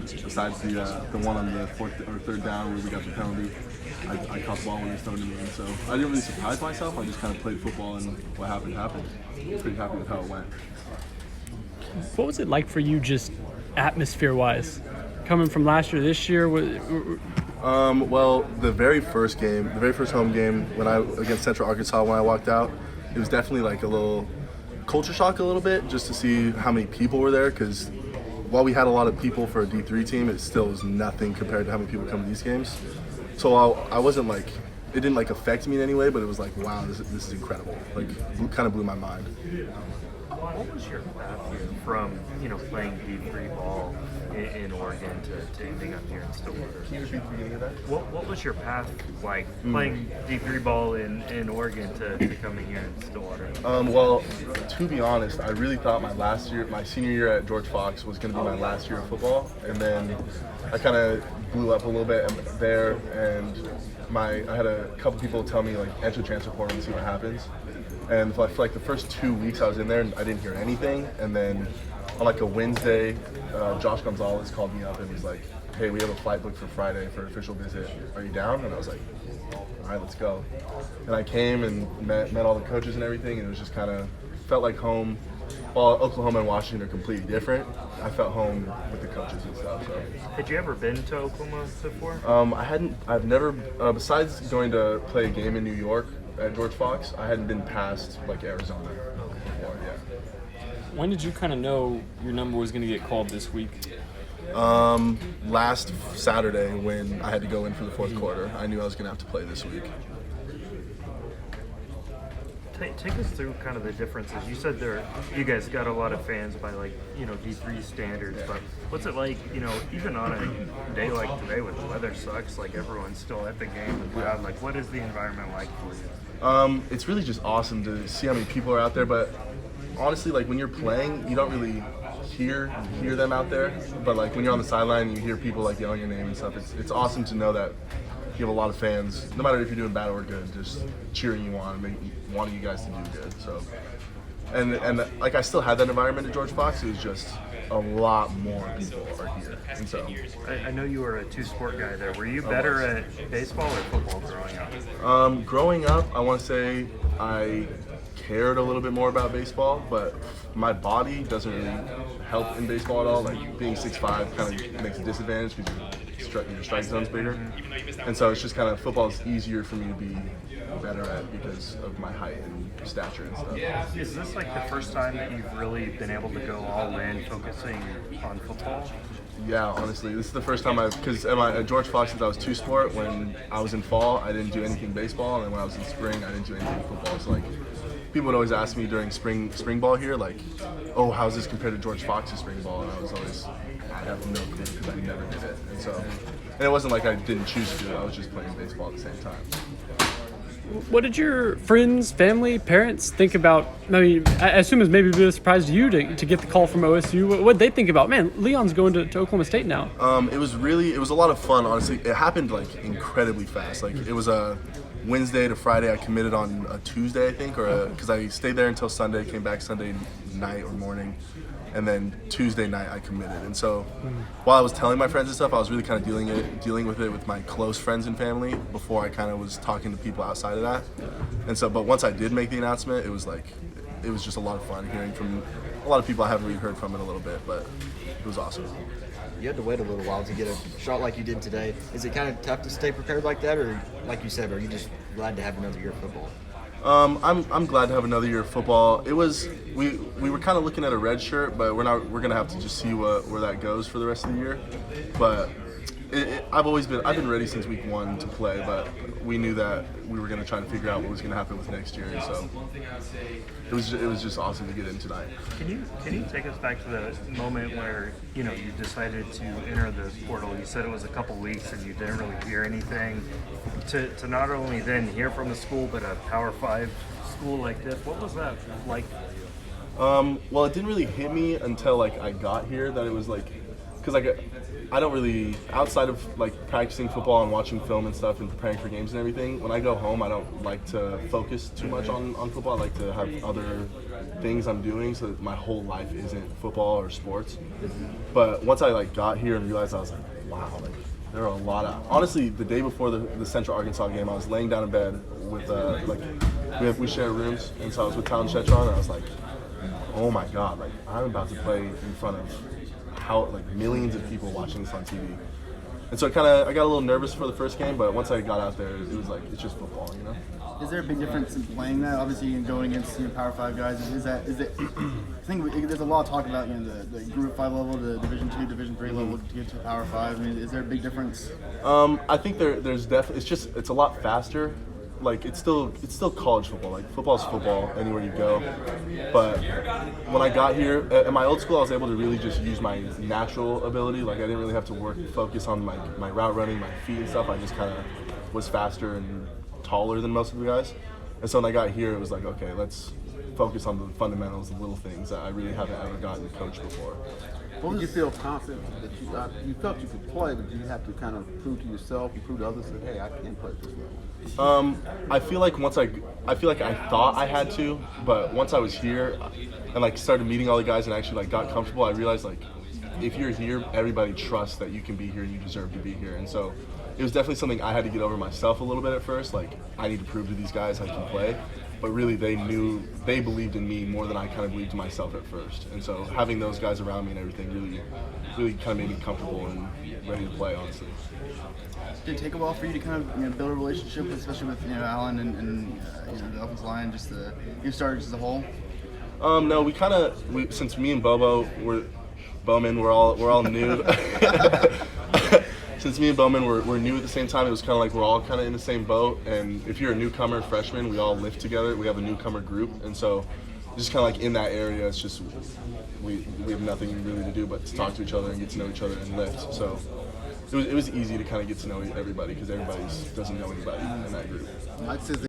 game, besides the one on the fourth or third down where we got the penalty, I caught the ball when it was thrown to me. And so I didn't really surprise myself. I just kind of played football, and what happened happened. Pretty happy with how it went. What was it like for you, just atmosphere-wise, coming from last year to this year? Well, the very first home game against Central Arkansas, when I walked out, it was definitely like a little culture shock a little bit, just to see how many people were there, because while we had a lot of people for a D3 team, it still was nothing compared to how many people come to these games. So I wasn't like, it didn't like affect me in any way, but it was like, wow, this is incredible. Like, kind of blew my mind. What was your path here from, playing D3 ball in Oregon to ending up here in Stillwater? Can you repeat the beginning of that? What was your path like playing D3 ball in Oregon to coming here in Stillwater? Well, to be honest, I really thought my senior year at George Fox was going to be my last year of football, and then I kind of blew up a little bit there, and I had a couple people tell me, like, enter transfer portal and see what happens. And for like the first 2 weeks I was in there, and I didn't hear anything. And then on like a Wednesday, Josh Gonzalez called me up and was like, hey, we have a flight booked for Friday for an official visit. Are you down? And I was like, all right, let's go. And I came and met all the coaches and everything, and it was just kind of felt like home. While Oklahoma and Washington are completely different, I felt home with the coaches and stuff. So. Had you ever been to Oklahoma before? I've never, besides going to play a game in New York at George Fox, I hadn't been past like Arizona before. Yeah. When did you kind of know your number was going to get called this week? Last Saturday when I had to go in for the fourth quarter, I knew I was going to have to play this week. Take us through kind of the differences. You said you guys got a lot of fans by D3 standards, but what's it like, even on a day like today when the weather sucks, like everyone's still at the game and loud, like what is the environment like for you? It's really just awesome to see how many people are out there, but honestly, like when you're playing, you don't really hear them out there, but like when you're on the sideline, you hear people like yelling your name and stuff. It's awesome to know that you have a lot of fans, no matter if you're doing bad or good, just cheering you on, wanting you guys to do good. So, and like I still had that environment at George Fox. It was just a lot more people are here, and so. I know you were a two-sport guy there. Were you better at baseball or football growing up? Growing up, I want to say I cared a little bit more about baseball, but my body doesn't really help in baseball at all. Like being 6'5" kind of makes a disadvantage because your strike zone's bigger, and so it's just kind of football is easier for me to be better at because of my height and stature and stuff. Is this like the first time that you've really been able to go all in focusing on football? Yeah, honestly, this is the first time because at George Fox, since I was two-sport, when I was in fall, I didn't do anything baseball, and then when I was in spring, I didn't do anything football. So like, people would always ask me during spring ball here, like, oh, how's this compared to George Fox's spring ball? And I was always, I have no clue because I never did it. And it wasn't like I didn't choose to do it, I was just playing baseball at the same time. What did your friends, family, parents think about? I mean, I assume it's maybe a bit of a surprise to you to get the call from OSU. What did they think about? Man, Leon's going to Oklahoma State now. It was a lot of fun, honestly. It happened like incredibly fast. Like it was a Wednesday to Friday. I committed on a Tuesday, I think, because I stayed there until Sunday, came back Sunday night or morning, and then Tuesday night I committed. And so while I was telling my friends and stuff, I was really kind of dealing with it with my close friends and family before I kind of was talking to people outside of that. And so, but once I did make the announcement, it was just a lot of fun hearing from a lot of people I haven't really heard from in a little bit, but it was awesome. You had to wait a little while to get a shot like you did today. Is it kind of tough to stay prepared like that, or like you said, are you just glad to have another year of football? I'm glad to have another year of football. It was we were kind of looking at a red shirt, but we're gonna have to just see where that goes for the rest of the year. But I've been ready since week one to play, but we knew that we were gonna try to figure out what was gonna happen with next year, and so it was just awesome to get in tonight. Can you take us back to the moment where you decided to enter the portal? You said it was a couple weeks and you didn't really hear anything. To not only then hear from a school, but a Power 5 school like this, what was that like? Well, it didn't really hit me until like I got here that it was like, because like I don't really, outside of like practicing football and watching film and stuff and preparing for games and everything, when I go home I don't like to focus too much on football. I like to have other things I'm doing so that my whole life isn't football or sports. But once I like got here and realized, I was like, wow, like there are a lot of, honestly, the day before the Central Arkansas game, I was laying down in bed with we share rooms, and so I was with Talon Chetron, and I was like, oh my God, like I'm about to play in front of millions of people watching this on TV. And so I got a little nervous for the first game, but once I got out there, it was like, it's just football, you know? Is there a big difference in playing that? Obviously, going against Power 5 guys, is it? I think there's a lot of talk about the Group 5 level, the Division 2, Division 3 level to get to Power 5. I mean, is there a big difference? I think there's definitely, it's a lot faster. Like it's still college football. Like football's football anywhere you go. But when I got here at my old school, I was able to really just use my natural ability. Like I didn't really have to focus on my route running, my feet and stuff. I just kind of was faster and taller than most of the guys. And so when I got here, it was like, okay, let's focus on the fundamentals, the little things that I really haven't ever gotten coached before. Did you feel confident that you felt you could play, but you have to kind of prove to yourself and prove to others that, hey, I can play at this level? I feel like I thought I had to, but once I was here and like started meeting all the guys and actually like got comfortable, I realized like if you're here, everybody trusts that you can be here and you deserve to be here. And so it was definitely something I had to get over myself a little bit at first. Like I need to prove to these guys I can play. But really, they believed in me more than I kind of believed in myself at first. And so having those guys around me and everything really kind of made me comfortable and ready to play, honestly. Did it take a while for you to kind of build a relationship, especially with Alan and the offensive line, just the new starters as a whole? No, since me and Bowman, we're all new. Since me and Bowman were new at the same time, it was kind of like we're all kind of in the same boat. And if you're a newcomer, freshman, we all live together. We have a newcomer group, and so just kind of like in that area, it's just we have nothing really to do but to talk to each other and get to know each other and lift. So it was easy to kind of get to know everybody because everybody doesn't know anybody in that group. Mike says